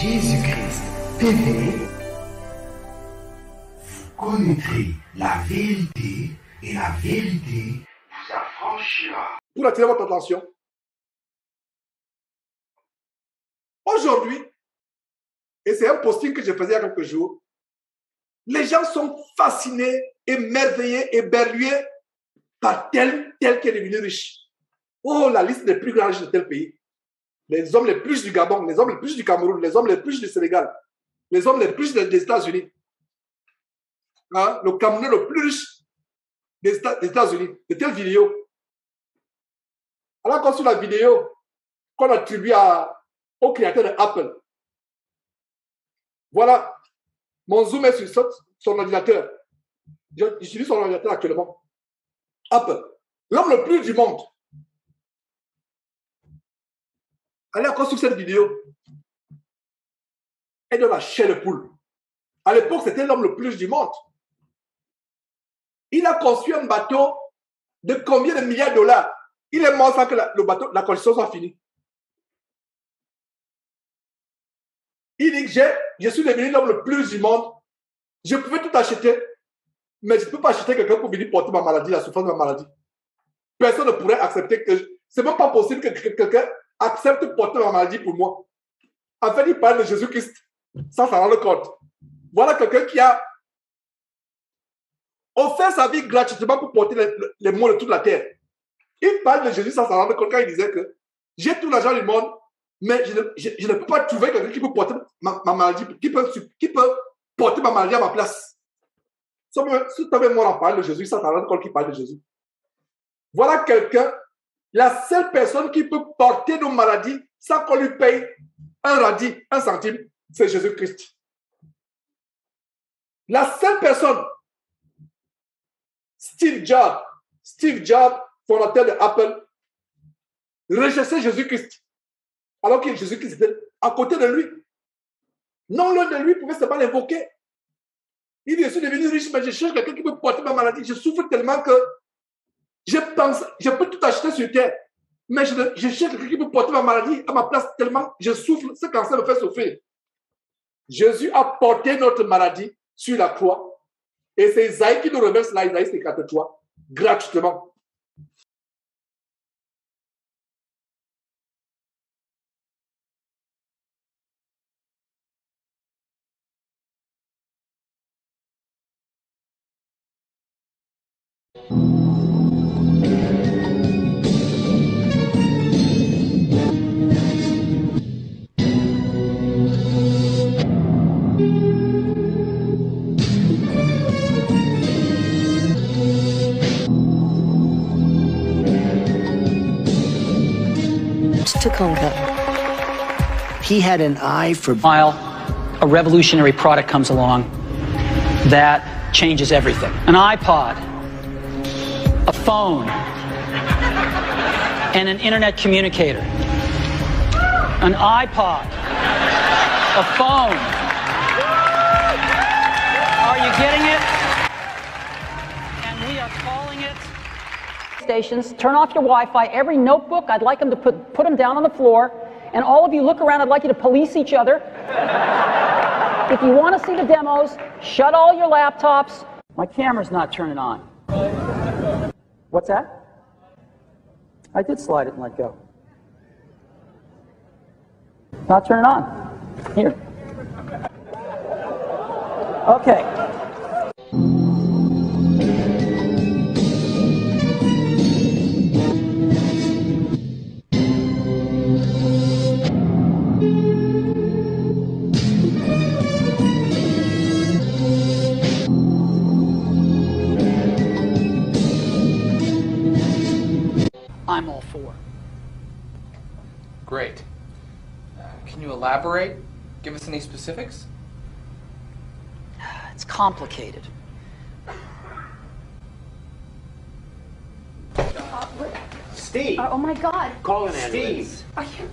Jésus-Christ TV, vous connaîtrez la vérité et la vérité vous affranchira. Pour attirer votre attention, aujourd'hui, et c'est un posting que je faisais il y a quelques jours, les gens sont fascinés, émerveillés, éberlués par tel qui est devenu riche. Oh, la liste des plus grands riches de tel pays. Les hommes les plus riches du Gabon, les hommes les plus riches du Cameroun, les hommes les plus riches du Sénégal, les hommes les plus riches des États-Unis. Hein? Le Camerounais le plus riche des États-Unis. De telle vidéo. Alors, quand sur la vidéo qu'on attribue au créateur de Apple, voilà, mon zoom est sur son ordinateur. J'utilise son ordinateur actuellement. Apple, l'homme le plus riche du monde. Allez encore sur cette vidéo. Et de la chair de poule. À l'époque, c'était l'homme le plus riche du monde. Il a construit un bateau de combien de milliards de dollars? Il est mort sans que la construction soit finie. Il dit que je suis devenu l'homme le plus riche du monde. Je pouvais tout acheter, mais je ne peux pas acheter quelqu'un pour venir porter ma maladie, la souffrance de ma maladie. Personne ne pourrait accepter que... C'est même pas possible que quelqu'un accepte de porter ma maladie pour moi. En fait, il parle de Jésus-Christ sans s'en rendre compte. Voilà quelqu'un qui a offert sa vie gratuitement pour porter les maux de toute la terre. Il parle de Jésus sans s'en rendre compte quand il disait que j'ai tout l'argent du monde, mais je ne peux pas trouver quelqu'un qui peut porter ma maladie, qui peut porter ma maladie à ma place. Si toi-même moi on parle de Jésus sans s'en rendre compte qu'il parle de Jésus. Voilà quelqu'un, la seule personne qui peut porter nos maladies sans qu'on lui paye un radis, un centime, c'est Jésus-Christ. La seule personne, Steve Jobs, fondateur de Apple, rejetait Jésus-Christ. Alors que Jésus-Christ était à côté de lui. Non, l'un de lui pouvait seulement l'invoquer. Il dit, je suis devenu riche, mais je cherche quelqu'un qui peut porter ma maladie. Je souffre tellement que je peux tout acheter sur terre. Mais je cherche quelqu'un qui peut porter ma maladie à ma place tellement je souffre. Ce cancer me fait souffrir. Jésus a porté notre maladie sur la croix. Et c'est Isaïe qui nous remercie là, Isaïe 53, gratuitement. To conquer. He had an eye for... While a revolutionary product comes along that changes everything. An iPod, a phone, and an internet communicator. An iPod, a phone. Are you getting it? And we are calling it... Stations, turn off your Wi-Fi. Every notebook, I'd like them to put them down on the floor. And all of you look around, I'd like you to police each other. If you want to see the demos, shut all your laptops. My camera's not turning on. What's that? I did slide it and let go. Not turning on. Here. Okay. I'm all for. Great. Can you elaborate? Give us any specifics? It's complicated. Steve! Oh my God! Call an ambulance. Are you...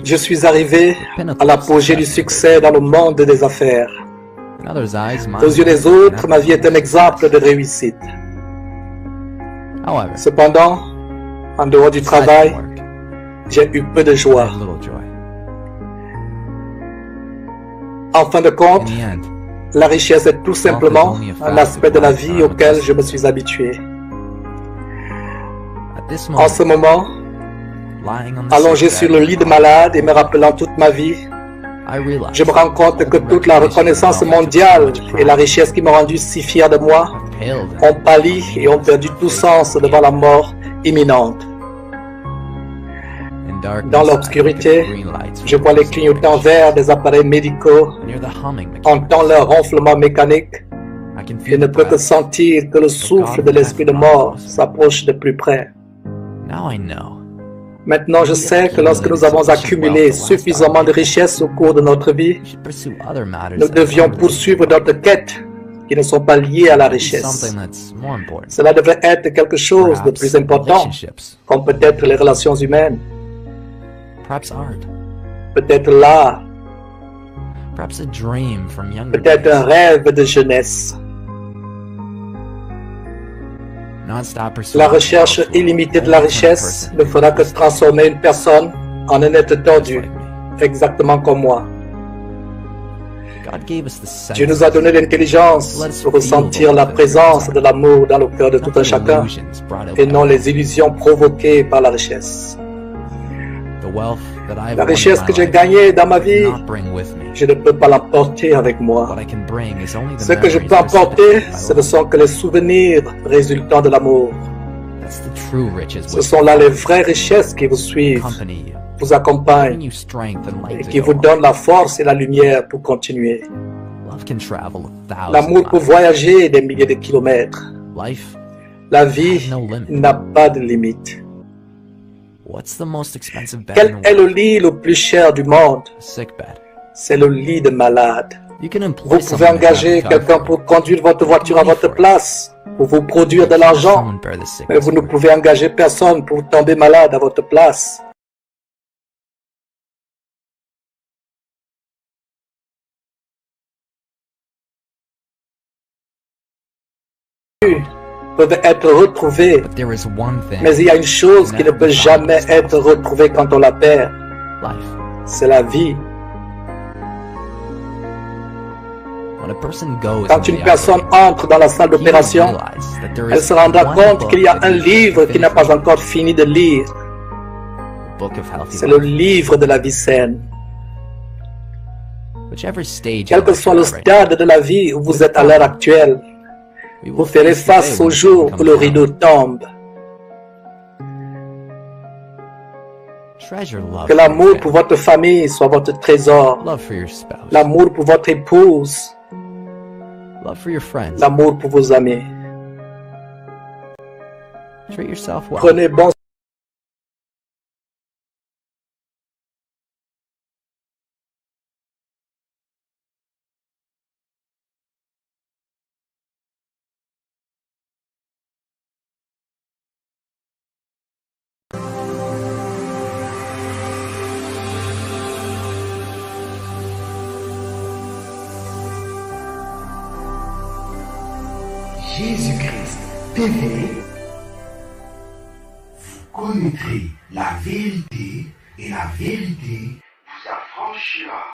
Je suis arrivé à l'apogée du succès dans le monde des affaires. Aux yeux des autres, ma vie est un exemple de réussite. Cependant, en dehors du travail, j'ai eu peu de joie. En fin de compte, la richesse est tout simplement un aspect de la vie auquel je me suis habitué. En ce moment, allongé sur le lit de malade et me rappelant toute ma vie, je me rends compte que toute la reconnaissance mondiale et la richesse qui m'a rendu si fier de moi ont pâli et ont perdu tout sens devant la mort imminente. Dans l'obscurité, je vois les clignotants verts des appareils médicaux, entends leur ronflement mécanique et ne peux que sentir que le souffle de l'esprit de mort s'approche de plus près. Maintenant, je sais que lorsque nous avons accumulé suffisamment de richesses au cours de notre vie, nous devions poursuivre d'autres quêtes qui ne sont pas liées à la richesse. Cela devrait être quelque chose de plus important, comme peut-être les relations humaines, peut-être l'art, peut-être un rêve de jeunesse. La recherche illimitée de la richesse ne fera que transformer une personne en un être tordu, exactement comme moi. Dieu nous a donné l'intelligence pour ressentir la présence de l'amour dans le cœur de tout un chacun et non les illusions provoquées par la richesse. La richesse que j'ai gagnée dans ma vie, je ne peux pas l'emporter avec moi. Ce que je peux emporter, ce ne sont que les souvenirs résultant de l'amour. Ce sont là les vraies richesses qui vous suivent, vous accompagnent et qui vous donnent la force et la lumière pour continuer. L'amour peut voyager des milliers de kilomètres. La vie n'a pas de limite. Quel est le lit le plus cher du monde? C'est le lit de malade. Vous pouvez engager quelqu'un pour conduire votre voiture à votre place, pour vous produire de l'argent, mais vous ne pouvez engager personne pour tomber malade à votre place. Peuvent être retrouvés, mais il y a une chose qui ne peut jamais être retrouvée quand on la perd, c'est la vie. Quand une personne entre dans la salle d'opération, elle se rendra compte qu'il y a un livre qu'il n'a pas encore fini de lire. C'est le livre de la vie saine. Quel que soit le stade de la vie où vous êtes à l'heure actuelle, vous ferez face au jour où le rideau tombe. Que l'amour pour votre famille soit votre trésor. L'amour pour votre épouse. L'amour pour vos amis. Prenez bon Jésus-Christ TV, vous connaîtrez la vérité et la vérité vous affranchira.